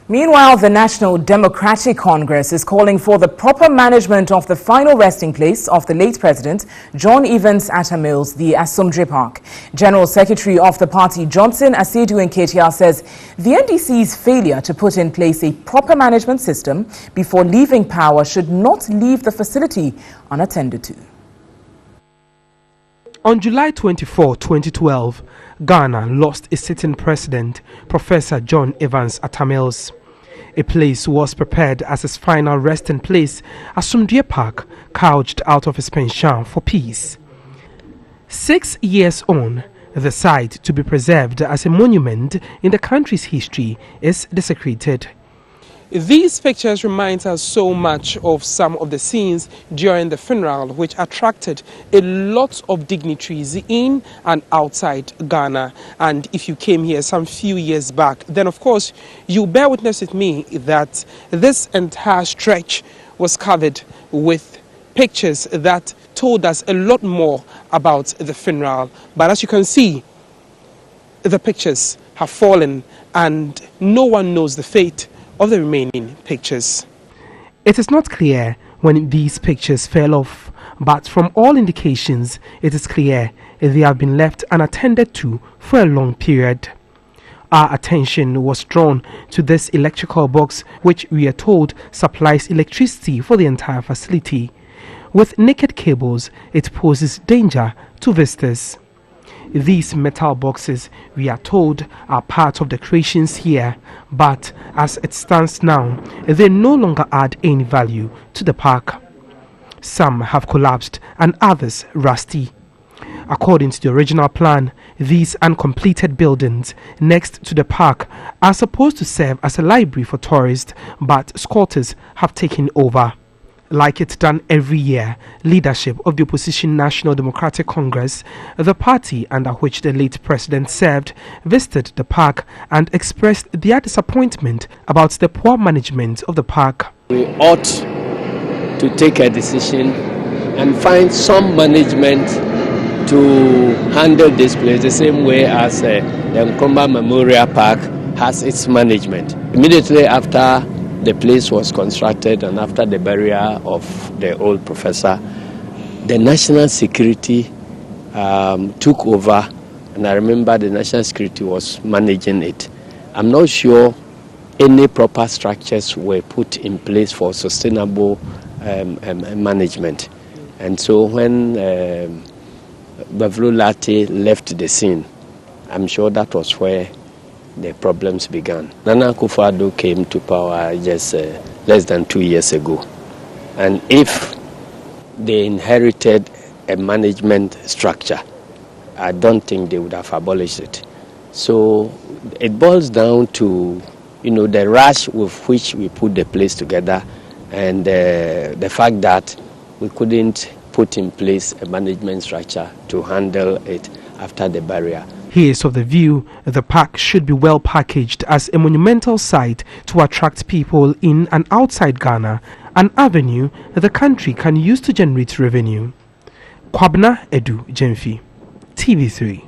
Meanwhile, the National Democratic Congress is calling for the proper management of the final resting place of the late President, John Evans Atta Mills, the Asomdwee Park. General Secretary of the party, Johnson Asedu Nketia, says the NDC's failure to put in place a proper management system before leaving power should not leave the facility unattended to. On July 24, 2012, Ghana lost its sitting president, Professor John Evans Atta Mills. A place was prepared as his final resting place, Asomdwee Park, couched out of his pension for peace. 6 years on, the site to be preserved as a monument in the country's history is desecrated. These pictures remind us so much of some of the scenes during the funeral, which attracted a lot of dignitaries in and outside Ghana. And if you came here some few years back, then of course you bear witness with me that this entire stretch was covered with pictures that told us a lot more about the funeral. But as you can see, the pictures have fallen and no one knows the fate of the remaining pictures. It is not clear when these pictures fell off, but from all indications, it is clear they have been left unattended to for a long period. Our attention was drawn to this electrical box, which we are told supplies electricity for the entire facility. With naked cables, it poses danger to visitors. These metal boxes, we are told, are part of the creations here, but as it stands now, they no longer add any value to the park. Some have collapsed and others rusty. According to the original plan, these uncompleted buildings next to the park are supposed to serve as a library for tourists, but squatters have taken over. Like it's done every year, leadership of the opposition National Democratic Congress, the party under which the late president served, visited the park and expressed their disappointment about the poor management of the park. We ought to take a decision and find some management to handle this place the same way as the Nkrumah Memorial Park has its management. Immediately after the place was constructed and after the burial of the old professor, the national security took over, and I remember the national security was managing it. I'm not sure any proper structures were put in place for sustainable management. And so when Bavlo Lati left the scene, I'm sure that was where the problems began. Nana Akufo-Addo came to power just less than 2 years ago. And if they inherited a management structure, I don't think they would have abolished it. So it boils down to, the rush with which we put the place together and the fact that we couldn't put in place a management structure to handle it after the barrier. He is of the view the park should be well packaged as a monumental site to attract people in and outside Ghana, an avenue the country can use to generate revenue. Kwabna Edu Jemfi, TV3.